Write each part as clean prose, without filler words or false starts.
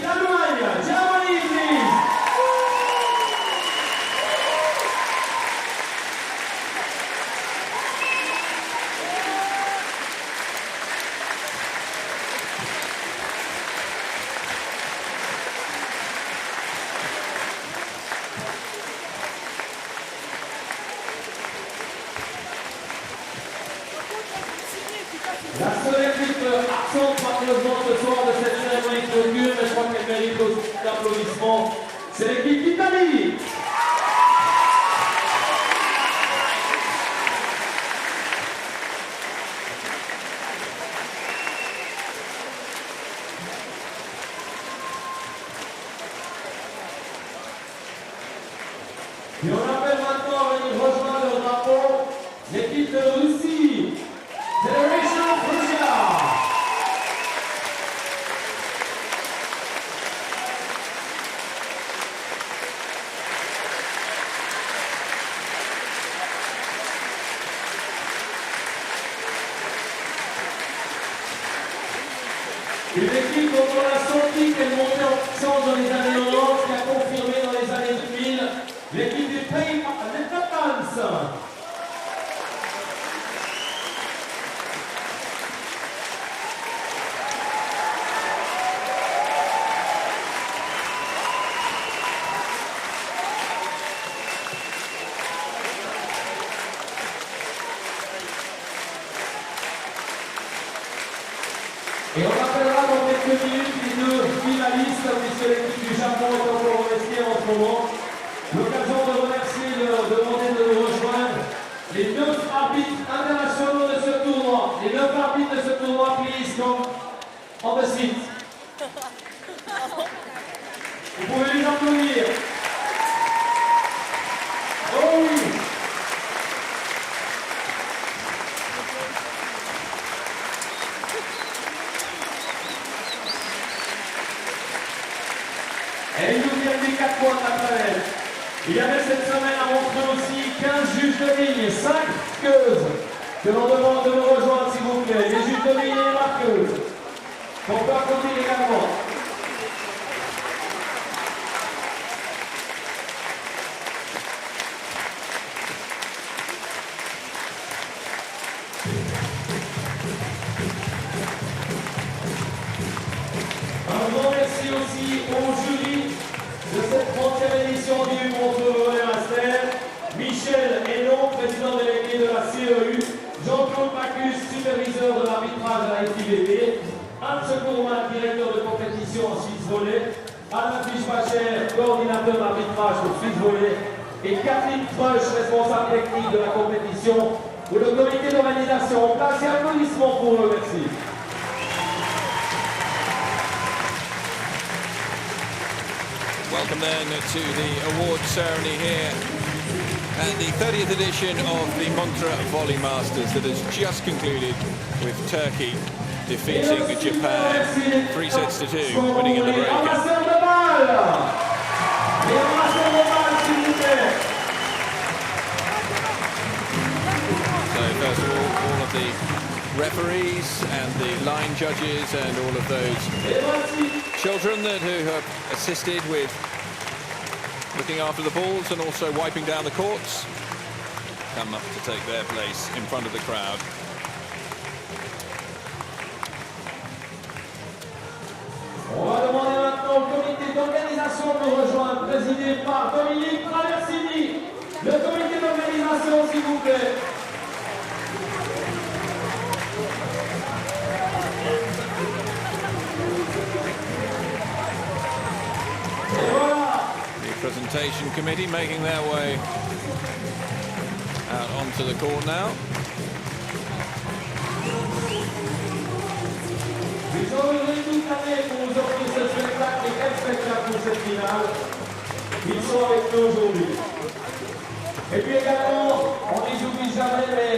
d'Allemagne, Germany, please. La seule équipe absente malheureusement ce soir de cette cérémonie de clôture, mais je crois qu'elle mérite aussi d'applaudissements, c'est l'équipe d'Italie. Et on appelle maintenant à venir rejoindre le drapeau l'équipe de Russie. Siegerehrung. Une équipe dont on a senti qu'elle montait en puissance dans les années 90, qui a confirmé dans les années 2000, l'équipe des Pays des Tatans. Et on appellera dans quelques minutes les deux finalistes, puisque l'équipe du Japon est encore restée en ce moment. L'occasion de remercier, de demander de nous rejoindre les 9 arbitres internationaux de ce tournoi. Les 9 arbitres de ce tournoi, please come on the seat. Vous pouvez les applaudir. Oh oui. Et ils nous viennent des 4 coins de la planète. Il y avait cette semaine à Montreux aussi 15 juges de ligne, 5 marqueuses que l'on demande de nous rejoindre s'il vous plaît. Les juges de ligne et les marqueuses. On peut applaudir également. Un grand merci aussi au jury de cette 30e édition du Montreux Volley Master. Michel Hénon, président délégué de la CEU. Jean-Claude Bacchus, superviseur de l'arbitrage à la FIVB. Anne Secourmin, directeur de compétition en Suisse Volley. Anna Fischbacher, coordinateur d'arbitrage pour Suisse Volley. Et Catherine Treuch, responsable technique de la compétition pour le comité d'organisation. Place et applaudissements pour eux, merci. Welcome then to the award ceremony here at the 30th edition of the Montreux Volley Masters that has just concluded with Turkey defeating Japan 3 sets to 2, winning in the breaker. So first of all of the referees and the line judges and all of those children who have assisted with looking after the balls and also wiping down the courts come up to take their place in front of the crowd. On va demander maintenant au comité d'organisation de rejoindre, présidé par Dominique Traversini. Le comité d'organisation, s'il vous plaît. Et voilà. The presentation committee making their way out onto the court now. Ils ont œuvré toute l'année pour nous offrir ce spectacle et quel spectacle pour cette finale. Ils sont avec nous aujourd'hui. Et puis également, on ne les oublie jamais, mais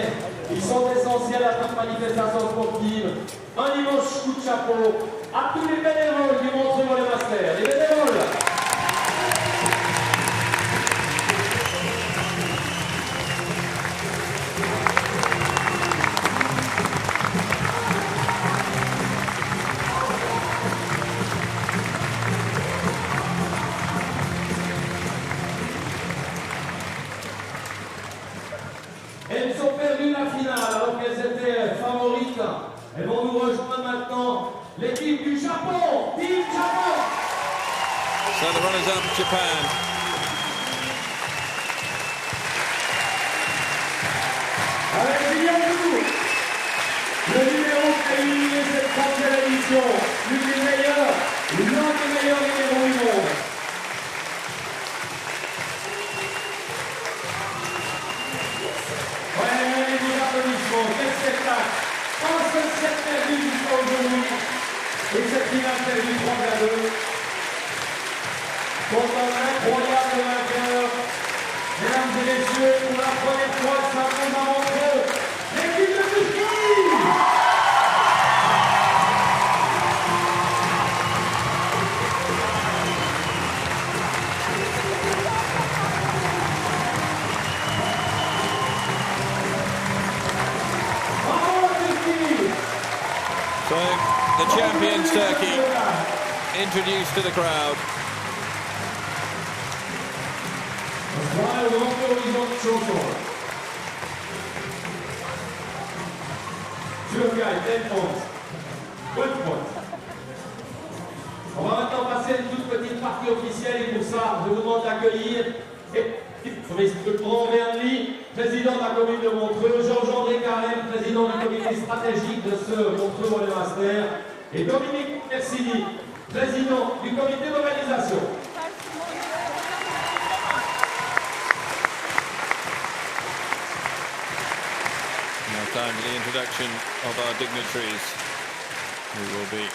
ils sont essentiels à toute manifestation sportive. Un immense coup de chapeau à tous les bénévoles du Montreux Volley Master. Les bénévoles. So the runners-up, Japan. Le numéro qui a éliminé cette 30e édition, l'une des meilleures, l'un des meilleurs numéros du monde. Ouais, des applaudissements, quel spectacle. Un seul set perdu jusqu'à aujourd'hui. Et cette finale perdue 3-2. Contre un incroyable vainqueur. Mesdames et messieurs, pour la première fois, ça tombe à Montreux. L'équipe de Turquie. So the champions, Turkey, introduced to the crowd. On va maintenant passer à une toute petite partie officielle et pour ça, je vous demande d'accueillir le grand Bernly, président de la commune de Montreux, Georges-André Carême, président du comité stratégique de ce Montreux Volley Master, et Dominique Persini, président du comité d'organisation. Now time for the introduction of our dignitaries, who will be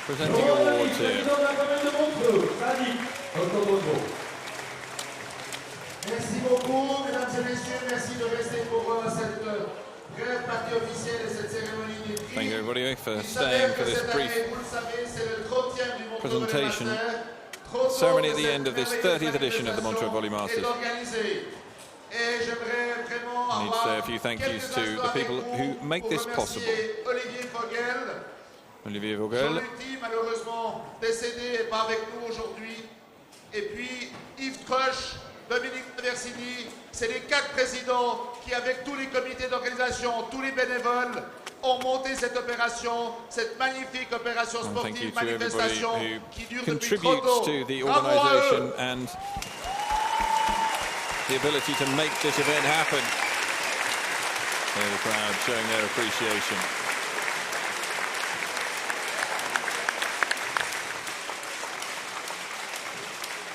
presenting awards here. Merci beaucoup, mesdames et messieurs, merci de rester pour cette brève partie officielle et cette cérémonie des prix. Thank you everybody for staying for this brief presentation ceremony at the end of this 30th edition of the Montreux Volley Masters. I need to say a few thank yous to the people who make this possible. Olivier Vogel, malheureusement décédé, n'est pas avec nous aujourd'hui. Et puis Yves Crush, Dominique Versini, c'est les 4 présidents qui, avec tous les comités d'organisation, tous les bénévoles, ont monté cette opération, cette magnifique opération sportive, manifestation qui dure depuis trop tôt. To the organisation and the ability to make this event happen. There the crowd showing their appreciation.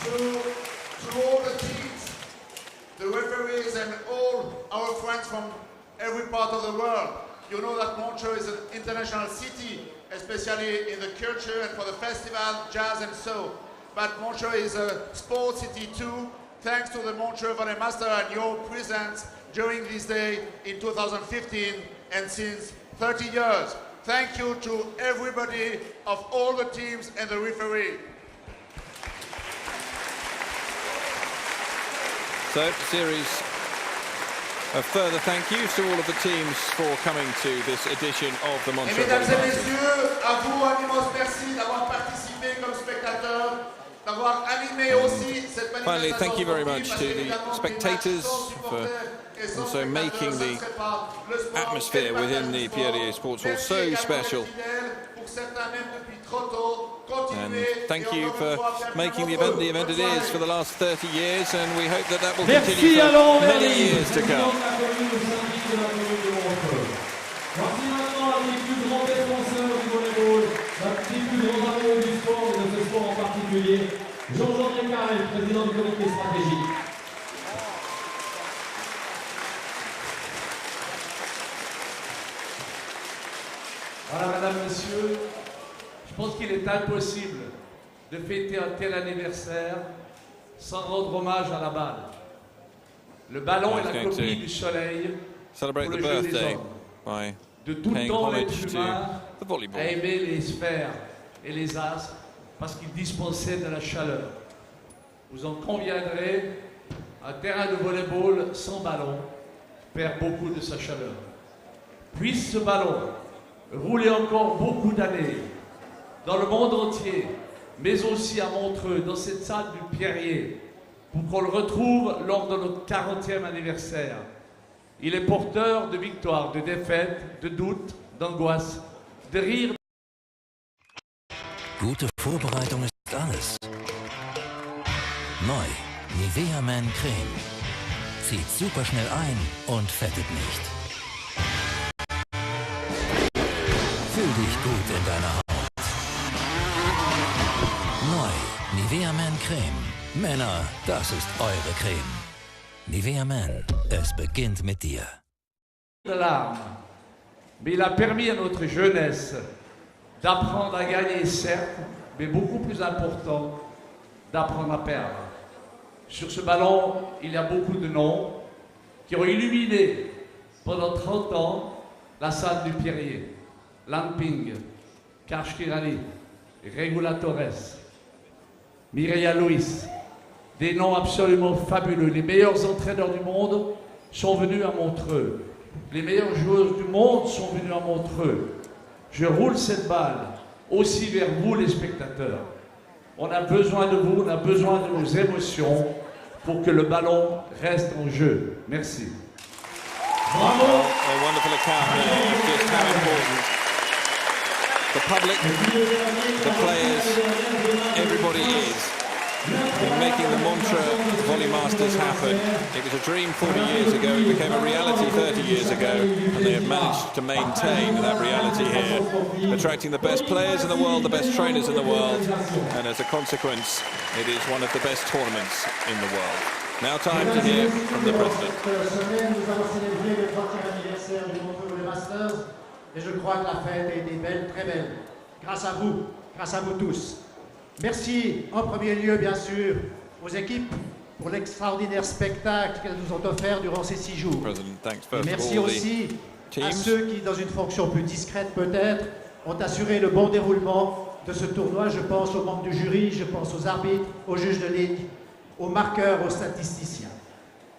To all the teams, the referees and all our friends from every part of the world. You know that Montreux is an international city, especially in the culture and for the festival, jazz and so. But Montreux is a sports city too, thanks to the Montreux Volley Master and your presence during this day in 2015 and since 30 years. Thank you to everybody of all the teams and the referee. So, a series of further thank yous to all of the teams for coming to this edition of the Montreux Volley Masters. Mesdames et messieurs, à vous un immense merci d'avoir participé comme spectateur, d'avoir animé aussi cette manifestation. Finally, thank you very much to the spectators for also making the atmosphere within the Pierre Sports Hall so special. And thank you for making the event it is for the last 30 years, and we hope that that will continue for many years to come. Voici maintenant un des plus grands défenseurs du volleyball, un des plus grands amoureux du sport et de ce sport en particulier, Georges-André Carême, président du comité stratégique. Voilà, mesdames, messieurs, je pense qu'il est impossible de fêter un tel anniversaire sans rendre hommage à la balle. Le ballon est la copie du soleil Celebrate pour the le jeu des birthday hommes. by De tout paying temps, homage l'être to humain the volleyball. a aimé les sphères et les astres parce qu'ils dispensaient de la chaleur. Vous en conviendrez, un terrain de volleyball sans ballon perd beaucoup de sa chaleur. Puisse ce ballon rouler encore beaucoup d'années dans le monde entier, mais aussi à Montreux, dans cette salle du Pierrier, pour qu'on le retrouve lors de notre 40e anniversaire. Il est porteur de victoires, de défaites, de doutes, d'angoisse, de rires. Gute Vorbereitung ist ist alles. Neu, Nivea Man Creme. Zieht super schnell ein und fettet nicht. Fühl dich gut in deiner Haut. Neu, Nivea Man Creme. Männer, das ist eure Creme. Nivea Man, es beginnt mit dir. Mais il a permis à notre jeunesse d'apprendre à gagner, certes, mais beaucoup plus important, d'apprendre à perdre. Sur ce ballon, il y a beaucoup de noms qui ont illuminé pendant 30 ans la salle du Pierrier. Lamping, Karshkirani, Regula Torres, Mireia Luis, des noms absolument fabuleux. Les meilleurs entraîneurs du monde sont venus à Montreux. Les meilleures joueuses du monde sont venues à Montreux. Je roule cette balle aussi vers vous, les spectateurs. On a besoin de vous, on a besoin de vos émotions pour que le ballon reste en jeu. Merci. Bravo! A wonderful account there of just how important the public, the players, everybody is in making the Montreux Volley Masters happen. It was a dream 40 years ago, it became a reality 30 years ago, and they have managed to maintain that reality here, attracting the best players in the world, the best trainers in the world, and as a consequence, it is one of the best tournaments in the world. Now time to hear from the President. Nous avons célébré le 30e anniversaire du Montreux Volley Masters, et je crois que la fête a été belle, très belle, grâce à vous tous. Merci en premier lieu, bien sûr, aux équipes pour l'extraordinaire spectacle qu'elles nous ont offert durant ces 6 jours. Et merci aussi à ceux qui, dans une fonction plus discrète peut-être, ont assuré le bon déroulement de ce tournoi. Je pense aux membres du jury, je pense aux arbitres, aux juges de ligue, aux marqueurs, aux statisticiens.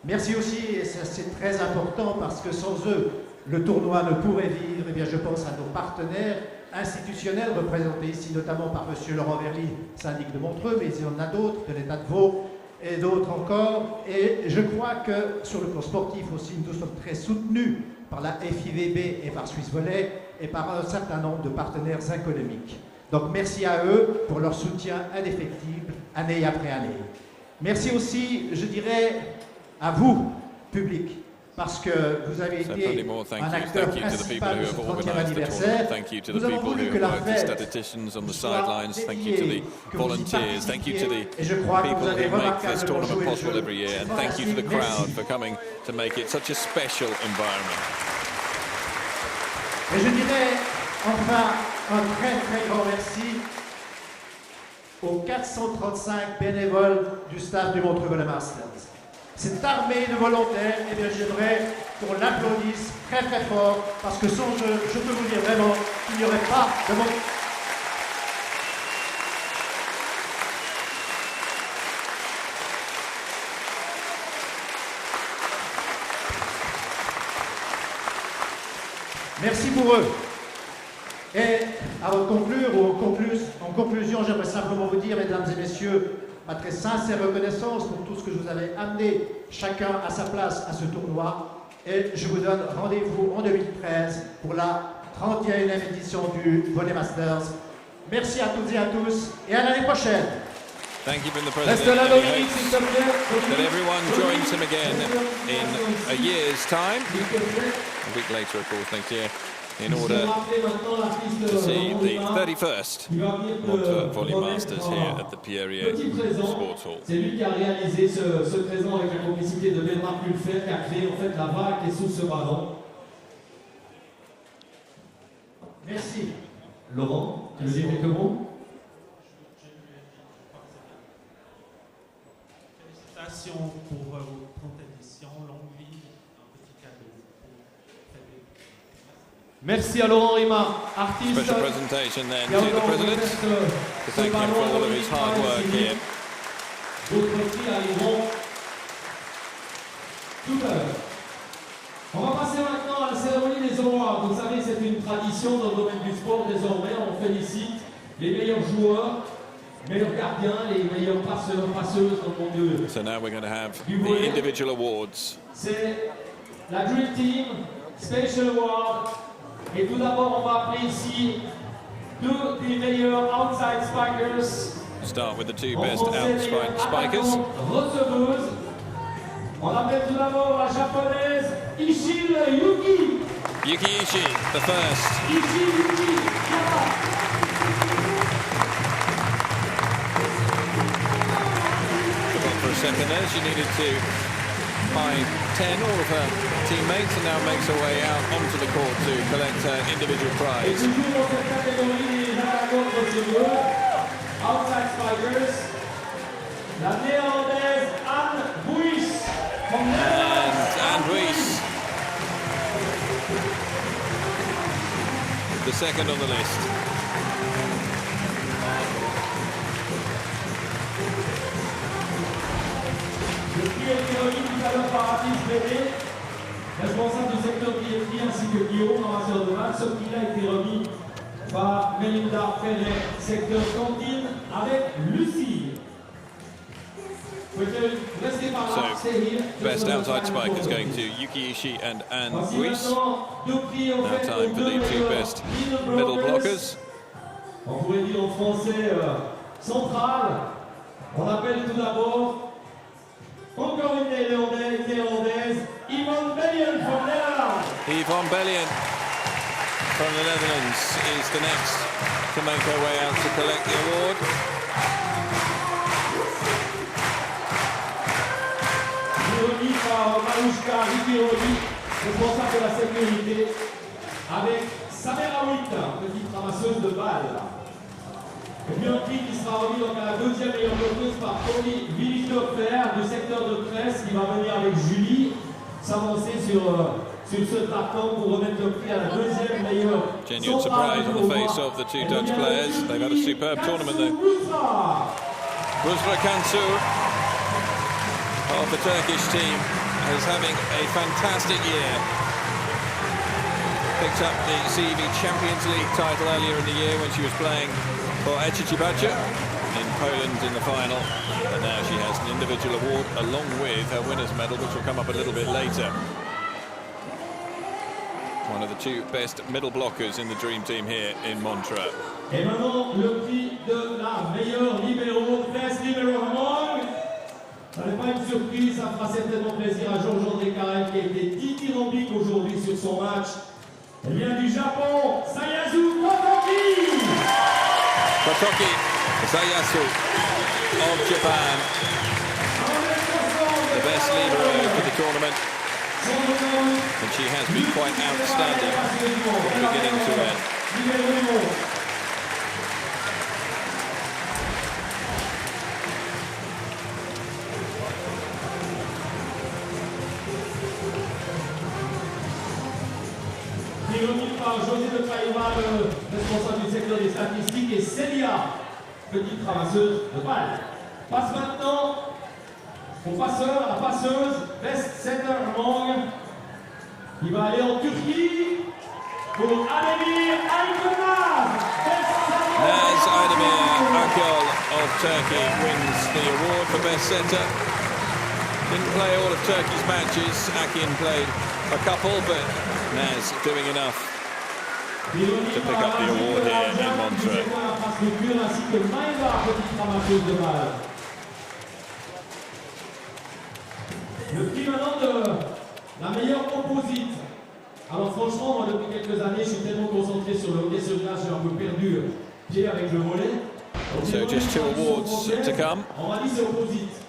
Merci aussi, et c'est très important parce que sans eux, le tournoi ne pourrait vivre. Eh bien, je pense à nos partenaires institutionnels représentés ici notamment par M. Laurent Verly, syndic de Montreux, mais il y en a d'autres, de l'État de Vaud et d'autres encore. Et je crois que sur le plan sportif aussi, nous sommes très soutenus par la FIVB et par Suisse Volley et par un certain nombre de partenaires économiques. Donc merci à eux pour leur soutien indéfectible année après année. Merci aussi, je dirais, à vous, public, parce que vous avez été un acteur principal de ce 30e anniversaire. Nous avons voulu que la fête soit dédiée, que vous y participiez, et je crois que vous avez remarquablement joué le jeu. Thank you to the crowd for coming to make it such a special environment. Et je dirais enfin un très très grand merci aux 435 bénévoles du staff du Montreux Volley Masters. Cette armée de volontaires, eh bien j'aimerais qu'on l'applaudisse très très fort, parce que sans eux, je peux vous dire vraiment qu'il n'y aurait pas de monde. Merci pour eux. Et avant de conclure, ou en conclusion, j'aimerais simplement vous dire, mesdames et messieurs, ma très sincère reconnaissance pour tout ce que je vous avais amené, chacun à sa place, à ce tournoi. Et je vous donne rendez-vous en 2013 pour la 31e édition du Volley Masters. Merci à toutes et à tous, et à l'année prochaine. Thank you, the President. And he hopes that everyone joins him again in a year's time, a week later, of course, next year, in order to see the 31st Montreux Volley Masters here at the Pierrier Sports Hall. C'est lui qui a réalisé ce présent avec la complicité de Bernard Pulfer, qui a créé en fait la vague qui est sous ce ballon. Merci. Laurent, tu veux dire quelques mots? Félicitations pour votre 30e édition, longue vie, un petit cadeau. Merci à Laurent Rima, artiste. Special presentation then to the President to thank him for all of his hard work here. D'autres prix arriveront tout à l'heure. On va passer maintenant à la cérémonie des awards. Vous savez, c'est une tradition dans le domaine du sport désormais. On félicite les meilleurs joueurs, les meilleurs gardiens, les meilleurs passeurs, passeuses dans le monde de... So now we're going to have the individual awards. C'est la Dream Team Special Award. Et tout d'abord, on va appeler ici deux des meilleurs outside spikers start with the two best outside spikers. Receveuse. On appelle tout d'abord la japonaise Ishii Yuki. Yuki Ishii, the first. Ishii Yuki. For a second there, she needed to find 10 all of her teammates, and now makes her way out onto the court to collect her individual prize. Outside spikers, la néerlandaise Anne Buys. And Anne Buys, the second on the list. Le prix est remis tout à l'heure par Atis Bébé, responsable du secteur billetterie, ainsi que Guillaume, amateur de match. Ce prix a été remis par Melinda Ferrer, secteur cantine, avec Lucie. So, best outside spike is going to Yuki Ishii and Anne Buys. Now time for the two best middle blockers. On pourrait dire en français central. On appelle tout d'abord, encore une néerlandaise, Yvonne Bellion from Netherlands. Yvonne Bellion from the Netherlands is the next to make her way out to collect the award. Remis par Marouchka Rikiroli, responsable de la sécurité, avec Samira Witt, petite ramasseuse de balles. Et puis un prix qui sera remis donc à la deuxième meilleure bloqueuse par Tony Willichhofer du secteur de 13, qui va venir avec Julie s'avancer sur ce plateau pour remettre le prix à la deuxième meilleure. Genuine surprise on the face of the two Dutch players. They've had a superb tournament though. Rusra Kansu of the Turkish team is having a fantastic year. Picked up the CEV Champions League title earlier in the year when she was playing for Eczacıbaşı in Poland in the final, and now she has an individual award along with her winner's medal, which will come up a little bit later. One of the two best middle blockers in the dream team here in Montreux. Et maintenant le prix de la meilleure libéro, best libéro Hmong. Ça n'est pas une surprise, ça fera certainement plaisir à Georges-André Carrel qui a été dithyrambique aujourd'hui sur son match. Elle vient du Japon, Sayasu Kotoki. Kotoki Sayasu of Japan, the best libero for the tournament, and she has been quite outstanding from beginning to end. Remis par José de Caïma, le responsable du secteur des statistiques, et Célia, petite ramasseuse de balles. Passe maintenant au passeur, la passeuse, best setter Hmong. Il va aller en Turquie pour Ademir Aykönaz. Naz Aydemir Akol of Turkey wins the award for best setter. Didn't play all of Turkey's matches. Akin played a couple, but Naz doing enough to pick up the award here in Montreux. Le prix maintenant de la meilleure composite. Alors franchement, moi depuis quelques années, je suis tellement concentré sur le hockey sur glace, j'ai un peu perdu pied avec le volley. So just two awards to come. On m'a dit c'est opposite.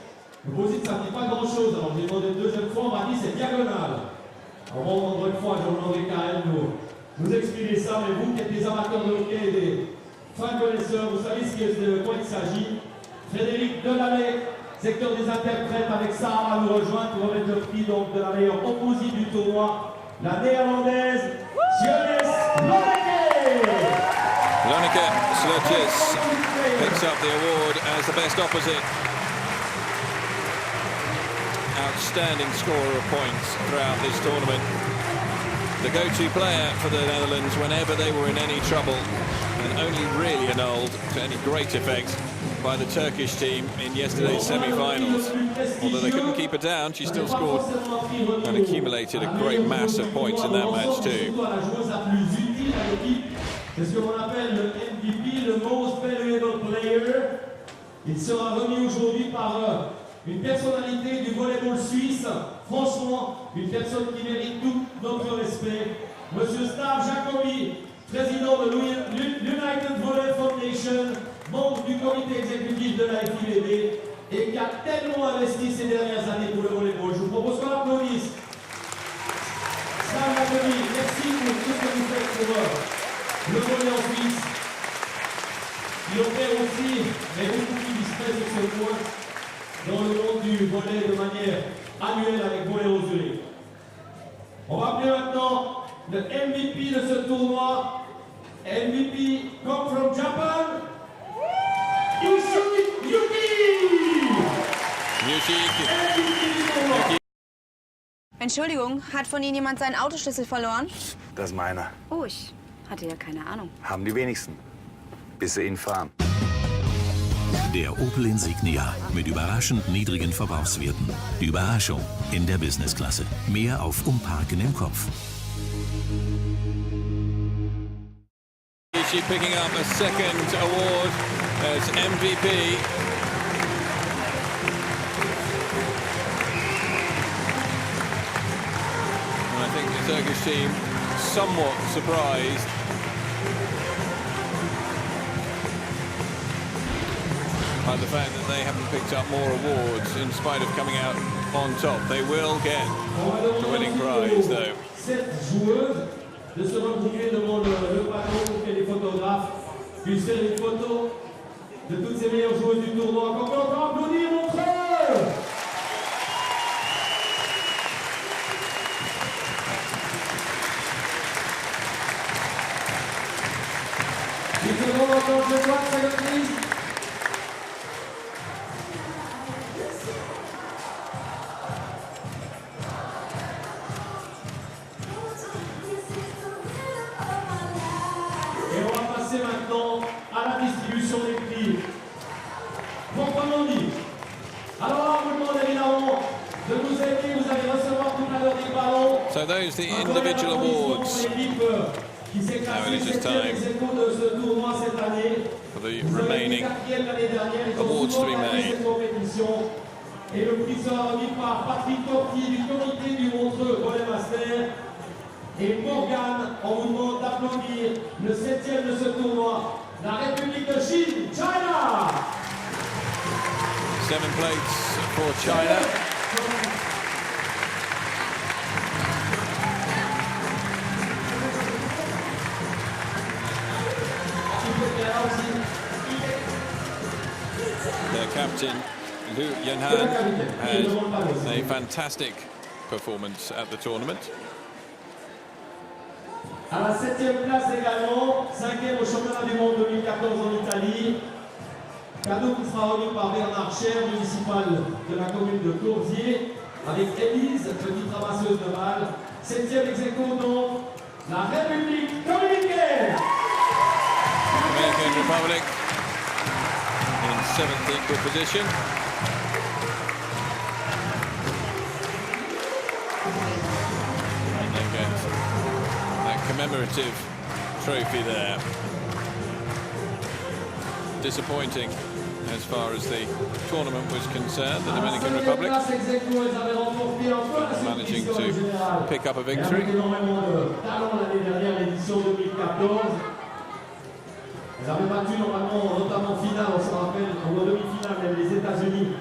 Opposite, ça ne dit pas grand chose. Alors j'ai demandé une deuxième fois, on m'a dit c'est diagonale. Alors on va rendre une fois, Jean-André Carrel nous expliquer ça, mais vous qui êtes des amateurs de hockey et des fins connaisseurs, vous savez de quoi il s'agit. Frédéric Delalay, secteur des interprètes avec Sarah nous rejoint pour remettre le prix donc, de la meilleure opposite du tournoi, la néerlandaise Siones Lonneke. Lonneke Slotjes picks up the award as the best opposite. Outstanding scorer of points throughout this tournament. The go-to player for the Netherlands whenever they were in any trouble, and only really annulled to any great effect by the Turkish team in yesterday's semi-finals. Although they couldn't keep her down, she still scored and accumulated a great mass of points in that match too. C'est ce qu'on appelle le MVP, le Most Valuable Player. Il sera remis aujourd'hui par une personnalité du volleyball suisse. Franchement, une personne qui mérite tout notre respect. Monsieur Stav Jacobi, président de l'United Volley Foundation, membre du comité exécutif de la FIVB et qui a tellement investi ces dernières années pour le volleyball. Je vous propose qu'on l'applaudisse. Stav Jacobi, merci pour tout ce que vous faites pour le volley en Suisse. Il opère aussi, mais beaucoup plus discret sur ce point, dans le monde du volley de manière annuelle avec Volley aux Zurich. On va appeler maintenant le MVP de ce tournoi. MVP come from Japan. Yuki. Entschuldigung, hat von Ihnen jemand seinen Autoschlüssel verloren? Das ist meiner. Oh, ich hatte ja keine Ahnung. Haben die wenigsten. Bis sie ihn fahren. Der Opel Insignia mit überraschend niedrigen Verbrauchswerten. Die Überraschung in der Businessklasse. Mehr auf Umparken im Kopf. She picking up a second award as MVP. And I think the Turkish team somewhat surprised by the fact that they haven't picked up more awards in spite of coming out on top. They will get the winning prize though. De se regrouper devant le panneau pour que les photographes puissent faire une photo de toutes ces meilleures joueuses du tournoi. Encore applaudir Montreux! Une seconde encore, je vois que ça gagné. Maintenant à la distribution des prix. Proprement dit. Alors là, on vous demande évidemment de nous aider. Vous allez recevoir tout à l'heure des ballons. So those the individual awards. Now it is just time for the remaining awards to be made. Et le prix sera remis par Patrick Portier du comité du Montreux Volley Master. Et Morgane, on vous demande d'applaudir le 7e de ce tournoi, la République de Chine, China. 7 plates for China. Their captain, Liu Yanhan, had a fantastic performance at the tournament. À la 7e place également, 5e au championnat du monde 2014 en Italie. Cadeau qui sera remis par Bernard Cher, municipal de la commune de Coursier, avec Élise, petite ramasseuse de balles. 7e ex aequo donc, la République dominicaine. Dominican Republic in 7th equal position. And they get that commemorative trophy there. Disappointing as far as the tournament was concerned, the Dominican Republic managing to pick up a victory. Elles avaient battu normalement, notamment en finale, on se rappelle, en demi-finale, même les États-Unis,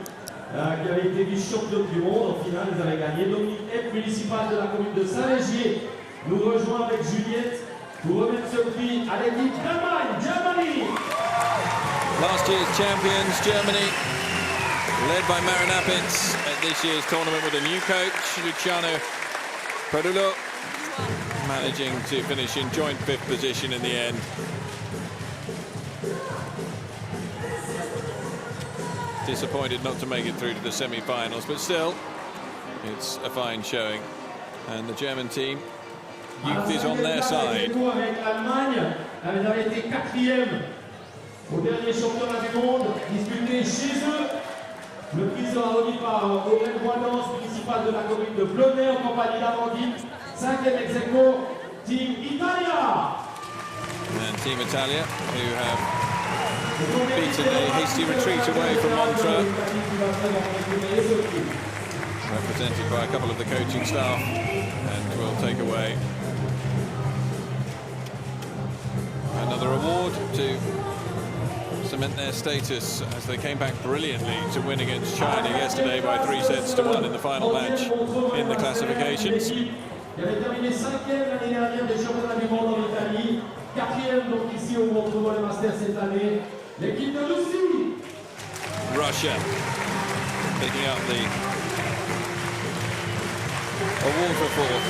qui avaient été vice-champions du monde. En finale, ils avaient gagné. Dominique F, municipal de la commune de Saint-Légier, nous rejoint avec Juliette pour remettre ce prix à l'équipe d'Allemagne, Germany. Last year's champions, Germany, led by Marin Appitz at this year's tournament with a new coach, Luciano Perullo, managing to finish in joint 5th position in the end. Disappointed not to make it through to the semi-finals, but still, it's a fine showing. And the German team, youth is on their side. Elles avaient été 4e au dernier championnat du monde, disputé chez eux. Le prix sera remis par Aurèle Boisdance, municipal de la commune de Fleury, en compagnie d'Amandine. 5e ex aequo, Team Italia. And Team Italia, who have beaten a hasty retreat away from Montreux, represented by a couple of the coaching staff, and will take away another award to cement their status as they came back brilliantly to win against China yesterday by 3-1 in the final match in the classifications. Il avait terminé 5e l'année dernière des championnats du monde en Italie, 4e donc ici au Montreux Volley Masters cette année. L'équipe de Russie. Russia picking up the award for fourth.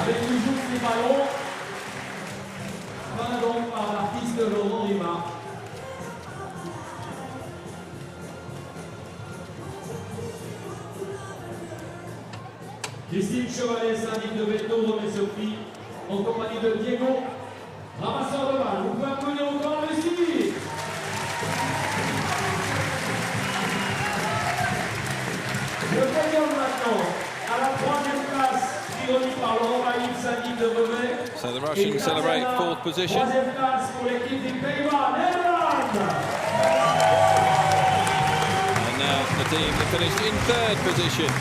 Avec toujours ces ballons, peint donc par l'artiste Laurent Rima. Christine Chevalet, syndic de veto, remet ce prix en compagnie de Diego, ramasseur de balles. Vous pouvez applaudir encore la Russie. Le podium maintenant, à la 3e place, remis par Laurent Baïf, syndic de Vevey. So the Russians celebrate fourth position. 3e place pour l'équipe des Pays-Bas, Nederland. And now the team that finished in third position.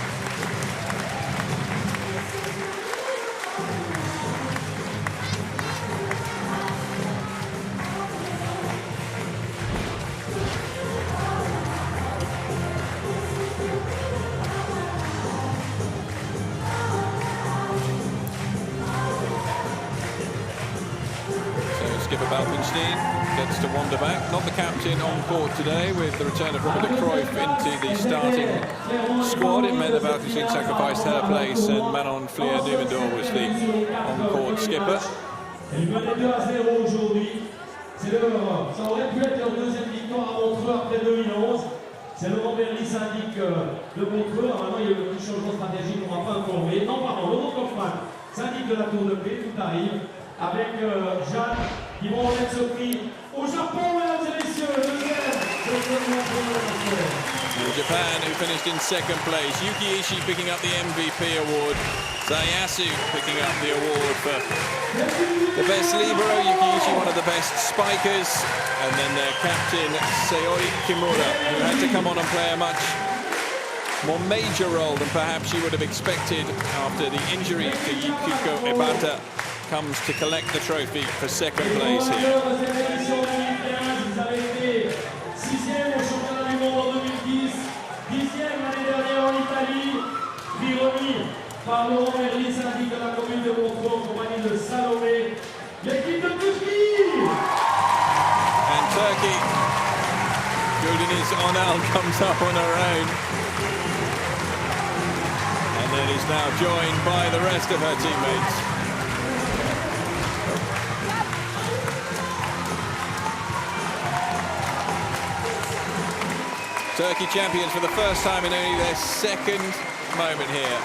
Skipper Balkenstein gets to wander back. Not the captain on court today with the return of Robert de Cruyff into the starting squad. It meant that Balkenstein sacrificed her place and Manon Flier-Numendor was the on-court skipper. Elle menait 2-0 aujourd'hui. Ça aurait pu être leur deuxième victoire à Montreux après 2011. C'est Laurent Berly, syndic de Montreux. Normalement, il y a eu un petit changement stratégique qu'on ne va pas informer. Non, pardon, Laurent Kaufmann, syndic de la Tour de Paix, tout arrive. Avec Jeanne, qui vont remettre ce prix au Japon, mesdames et messieurs, le deuxième Japan, who finished in second place. Yuki Ishii picking up the MVP award. Zayasu picking up the award for the best libero. Yuki Ishii, one of the best spikers. And then their captain, Seoi Kimura, who had to come on and play a much more major role than perhaps you would have expected after the injury to Yukiko Ebata, comes to collect the trophy for second place here. Par Laurent Berly, syndic de la commune de Montreux, en compagnie de Salomé, l'équipe de Turquie. And Turkey, Güleniz Onal comes up on her own. And then is now joined by the rest of her teammates. Turkey champions for the first time in only their second moment here.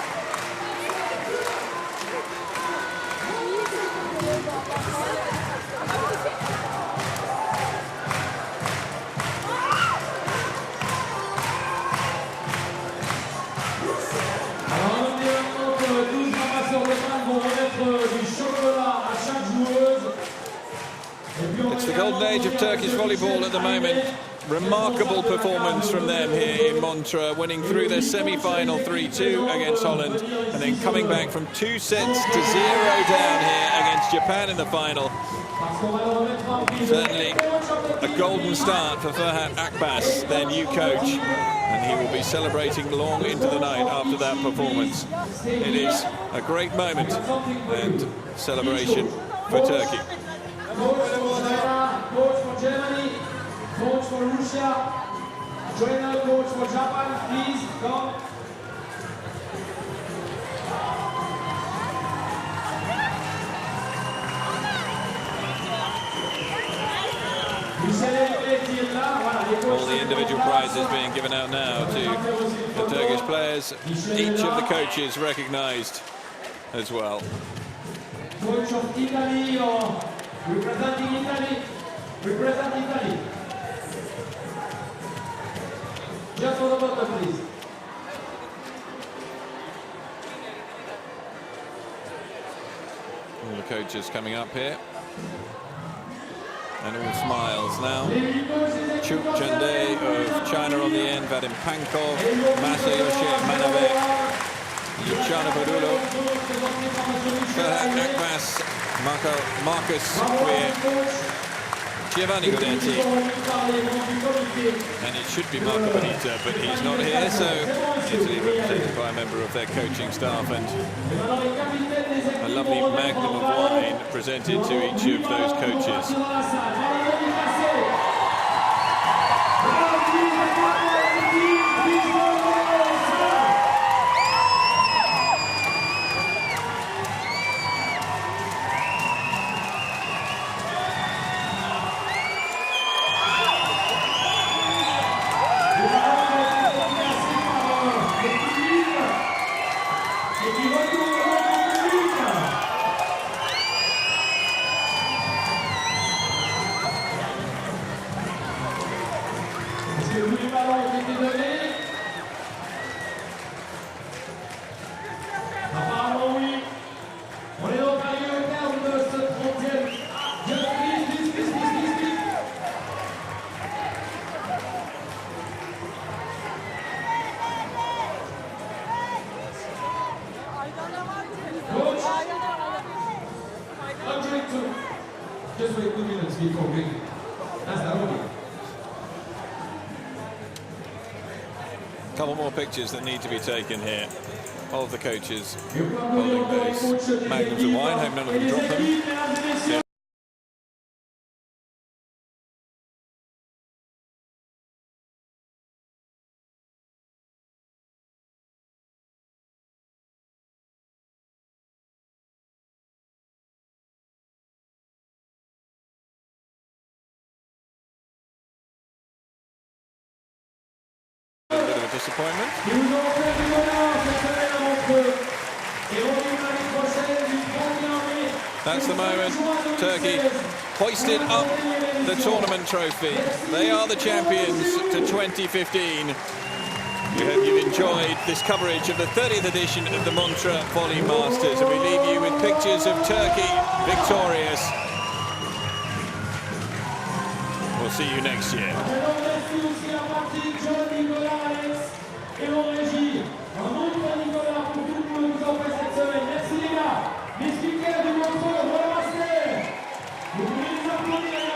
It's the golden age of Turkish volleyball at the moment. Remarkable performance from them here in Montreux, winning through their semi-final 3-2 against Holland, and then coming back from 2-0 down here against Japan in the final. Certainly a golden start for Ferhat Akbas, their new coach, and he will be celebrating long into the night after that performance. It is a great moment and celebration for Turkey. Coach for Germany, coach for Russia, trainer coach for Japan, please come. All the individual prizes being given out now to the Turkish players. Each of the coaches recognised as well. Coach of Italy or representing Italy. Represent Italy. Just for the bottom, please. All the coaches coming up here. And all smiles now. Chuk Chande of China on the end, Vadim Pankov, Masayoshi Manabek, Luciano Padulo, Ferhat Akbas, Marcus Queer, Giovanni Guidetti, and it should be Marco Bonita, but he's not here, so Italy represented by a member of their coaching staff, and a lovely magnum of wine presented to each of those coaches. Apparemment oui. On est donc arrivé au terme de ce 30e. Coach, I'm trying to just wait 2 minutes before drinking. That's the only. Couple more pictures that need to be taken here of the coaches holding those magnums of wine. Hope none of them drop them. Yeah. A bit of a disappointment. That's the moment. Turkey hoisted up the tournament trophy. They are the champions to 2015. We hope you've enjoyed this coverage of the 30th edition of the Montreux Volley Masters, and we leave you with pictures of Turkey victorious. We'll see you next year. Les speakers du Montreux, voilà, c'est. Vous pouvez les applaudir.